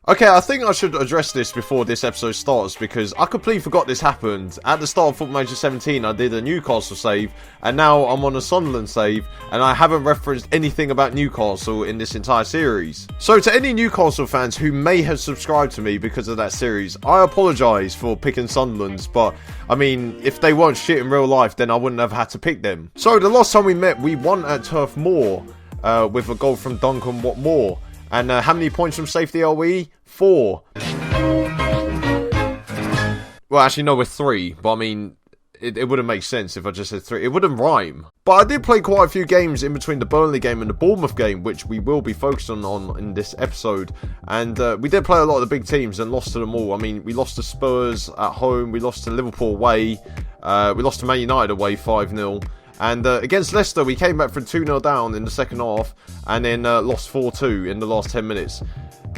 Okay, I think I should address this before this episode starts because I completely forgot this happened. At the start of Football Manager 17, I did a Newcastle save, and now I'm on a Sunderland save, and I haven't referenced anything about Newcastle in this entire series. So to any Newcastle fans who may have subscribed to me because of that series, I apologise for picking Sunderland, but I mean, if they weren't shit in real life, then I wouldn't have had to pick them. So the last time we met, we won at Turf Moor with a goal from Duncan Watmore. And how many points from safety are we? 4. Well, actually, no, we're 3. But I mean, it wouldn't make sense if I just said 3. It wouldn't rhyme. But I did play quite a few games in between the Burnley game and the Bournemouth game, which we will be focusing on in this episode. And we did play a lot of the big teams and lost to them all. I mean, we lost to Spurs at home. We lost to Liverpool away. We lost to Man United away 5-0. And against Leicester, we came back from 2-0 down in the second half and then lost 4-2 in the last 10 minutes.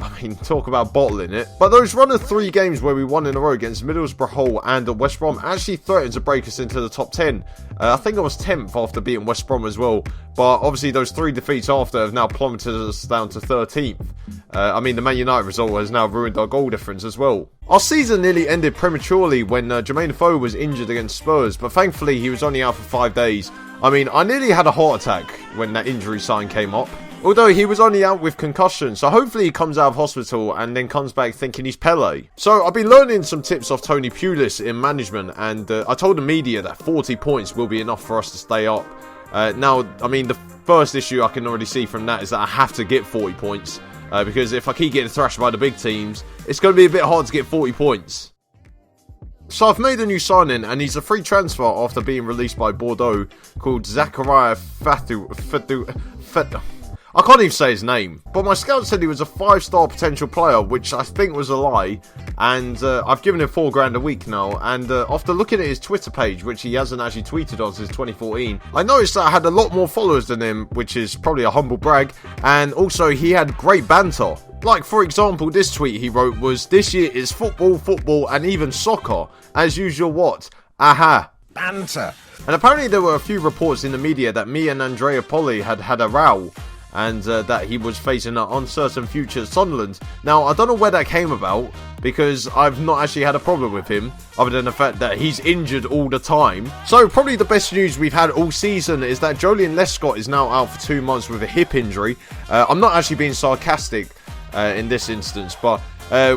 I mean, talk about bottling it. But those run of 3 games where we won in a row against Middlesbrough, Hull and West Brom actually threatened to break us into the top 10. I think I was 10th after beating West Brom as well. But obviously those 3 defeats after have now plummeted us down to 13th. I mean, the Man United result has now ruined our goal difference as well. Our season nearly ended prematurely when Jermaine Defoe was injured against Spurs, but thankfully he was only out for 5 days. I mean, I nearly had a heart attack when that injury sign came up. Although he was only out with concussion, so hopefully he comes out of hospital and then comes back thinking he's Pele. So I've been learning some tips off Tony Pulis in management, and I told the media that 40 points will be enough for us to stay up. Now, I mean, the first issue I can already see from that is that I have to get 40 points. Because if I keep getting thrashed by the big teams, it's going to be a bit hard to get 40 points. So I've made a new signing, and he's a free transfer after being released by Bordeaux, called Zakaria Fatou. I can't even say his name, but my scout said he was a 5-star potential player, which I think was a lie, and I've given him $4 a week now, and after looking at his Twitter page, which he hasn't actually tweeted on since 2014, I noticed that I had a lot more followers than him, which is probably a humble brag, and also he had great banter. Like, for example, this tweet he wrote was, "This year is football, football, and even soccer. As usual, what? Aha. Banter." And apparently there were a few reports in the media that me and Andrea Poli had a row, and that he was facing an uncertain future at Sunderland. Now, I don't know where that came about, because I've not actually had a problem with him, other than the fact that he's injured all the time. So, probably the best news we've had all season is that Joleon Lescott is now out for 2 months with a hip injury. I'm not actually being sarcastic in this instance, but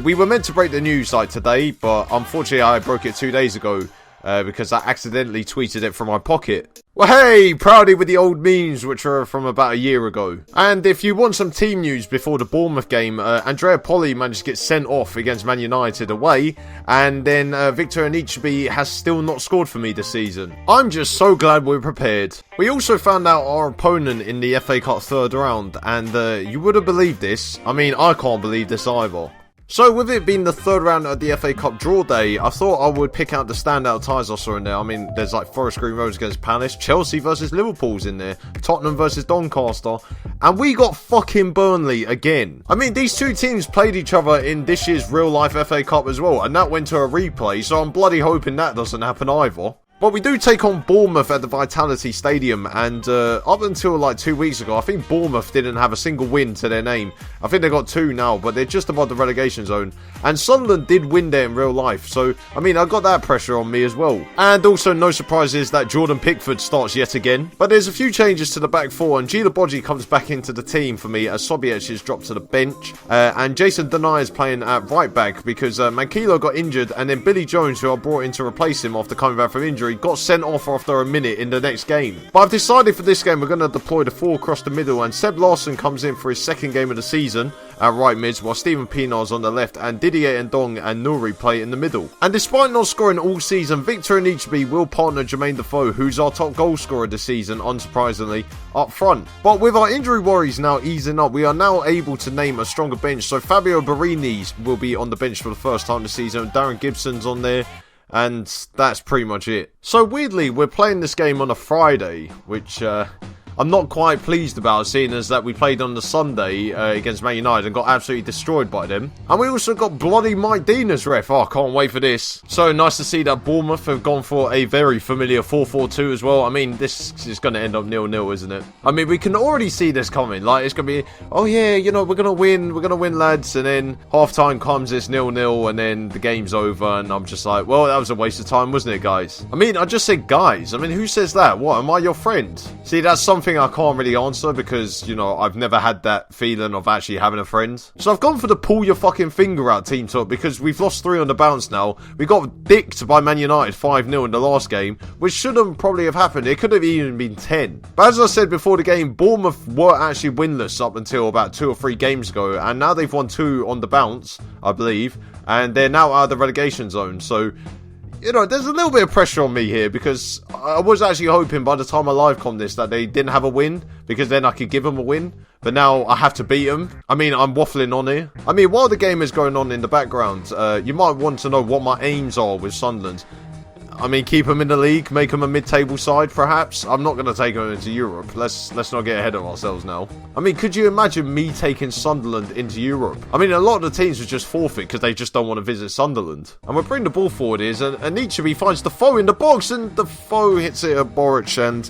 we were meant to break the news like today, but unfortunately I broke it 2 days ago. Because I accidentally tweeted it from my pocket. Well, hey, Proudie with the old memes, which are from about a year ago. And if you want some team news before the Bournemouth game, Andrea Poli managed to get sent off against Man United away, and then Victor Anichebe has still not scored for me this season. I'm just so glad we're prepared. We also found out our opponent in the FA Cup third round, and you wouldn't believe this. I mean, I can't believe this either. So with it being the third round of the FA Cup draw day, I thought I would pick out the standout ties I saw in there. I mean, there's like Forest Green Rovers against Palace, Chelsea versus Liverpool's in there, Tottenham versus Doncaster, and we got fucking Burnley again. I mean, these two teams played each other in this year's real life FA Cup as well, and that went to a replay, so I'm bloody hoping that doesn't happen either. But we do take on Bournemouth at the Vitality Stadium, and up until like 2 weeks ago, I think Bournemouth didn't have a single win to their name. I think they got 2 now, but they're just above the relegation zone. And Sunderland did win there in real life, so I mean, I got that pressure on me as well. And also, no surprises that Jordan Pickford starts yet again. But there's a few changes to the back four, and Gila Bodji comes back into the team for me as Sobiech is dropped to the bench. And Jason Denai is playing at right back because Mankilo got injured, and then Billy Jones, who I brought in to replace him after coming back from injury, got sent off after a minute in the next game. But I've decided for this game we're going to deploy the 4 across the middle, and Seb Larsson comes in for his second game of the season at right mids, while Stephen Pienaar's on the left and Didier Ndong and Nouri play in the middle. And despite not scoring all season, Victor Anichebe will partner Jermaine Defoe, who's our top goal scorer this season, unsurprisingly, up front. But with our injury worries now easing up, we are now able to name a stronger bench, so Fabio Barini will be on the bench for the first time this season, Darren Gibson's on there, and that's pretty much it. So weirdly, we're playing this game on a Friday, which, I I'm not quite pleased about, seeing as that we played on the Sunday against Man United and got absolutely destroyed by them. And we also got bloody Mike Dean as ref. Oh, I can't wait for this. So nice to see that Bournemouth have gone for a very familiar 4-4-2 as well. I mean, this is going to end up 0-0, isn't it? I mean, we can already see this coming. Like, it's going to be, oh yeah, you know, we're going to win, lads. And then half-time comes, it's 0-0, and then the game's over. And I'm just like, well, that was a waste of time, wasn't it, guys? I mean, I just said guys. I mean, who says that? What, am I your friend? See, that's something I can't really answer because, you know, I've never had that feeling of actually having a friend. So I've gone for the pull your fucking finger out team talk because we've lost 3 on the bounce now. We got dicked by Man United 5-0 in the last game, which shouldn't probably have happened. It could have even been 10. But as I said before the game, Bournemouth were actually winless up until about 2 or 3 games ago, and now they've won 2 on the bounce, I believe, and they're now out of the relegation zone. So, you know, there's a little bit of pressure on me here because I was actually hoping by the time I live-com this that they didn't have a win, because then I could give them a win. But now I have to beat them. I mean, I'm waffling on here. I mean, while the game is going on in the background, you might want to know what my aims are with Sunderland. I mean, keep them in the league, make them a mid-table side, perhaps. I'm not going to take them into Europe. Let's not get ahead of ourselves now. I mean, could you imagine me taking Sunderland into Europe? I mean, a lot of the teams would just forfeit because they just don't want to visit Sunderland. And we're bringing the ball forward is, and Anichebe finds the foe in the box, and the foe hits it at Boric, and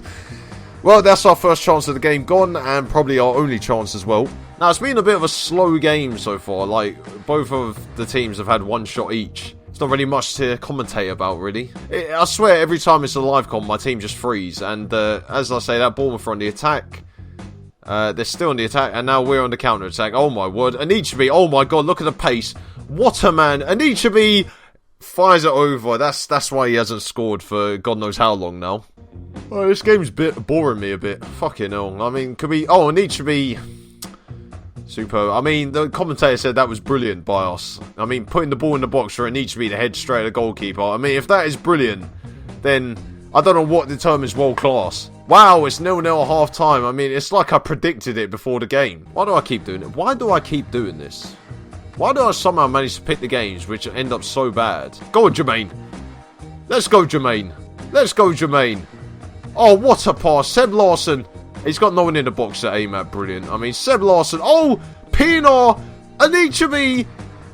well, that's our first chance of the game gone, and probably our only chance as well. Now, it's been a bit of a slow game so far. Like, both of the teams have had 1 shot each. It's not really much to commentate about, really. I swear, every time it's a live com, my team just freeze. And as I say, that Bournemouth are on the attack. They're still on the attack, and now we're on the counter-attack. Oh my word. Anichebe, oh my god, look at the pace. What a man. Anichebe fires it over. That's why he hasn't scored for God knows how long now. Oh, this game's boring me a bit. Fucking hell. I mean, could we... Oh, Anichebe... Super. I mean, the commentator said that was brilliant by us. I mean, putting the ball in the box for Anichebe to head straight at the goalkeeper. I mean, if that is brilliant, then I don't know what determines world class. Wow, it's 0-0 at half time. I mean, it's like I predicted it before the game. Why do I keep doing it? Why do I keep doing this? Why do I somehow manage to pick the games which end up so bad? Go on, Jermaine. Let's go, Jermaine. Let's go, Jermaine. Oh, what a pass. Seb Larsson. He's got no one in the box to aim at. Brilliant. I mean, Seb Larsson. Oh, Pienaar. Anichebe.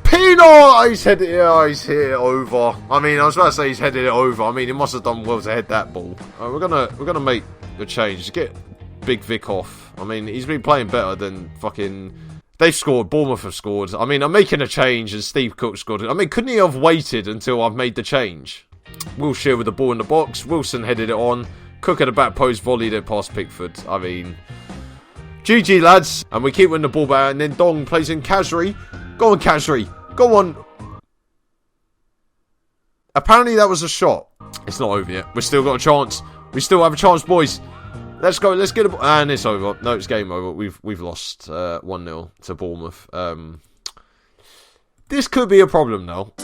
Pienaar. He's headed it. He's hit it over. I mean, I was about to say he's headed it over. I mean, he must have done well to head that ball. We're gonna make a change. Get Big Vic off. I mean, he's been playing better than fucking... They've scored. Bournemouth have scored. I mean, I'm making a change and Steve Cook scored. I mean, couldn't he have waited until I've made the change? Wilshere with the ball in the box. Wilson headed it on. Cook at the back post, volleyed it past Pickford. I mean, GG, lads. And we keep winning the ball back. And then Dong plays in Khazri. Go on, Khazri. Go on. Apparently that was a shot. It's not over yet. We've still got a chance. We still have a chance, boys. Let's go. Let's get a... And it's over. No, it's game over. We've lost 1-0 to Bournemouth. This could be a problem now.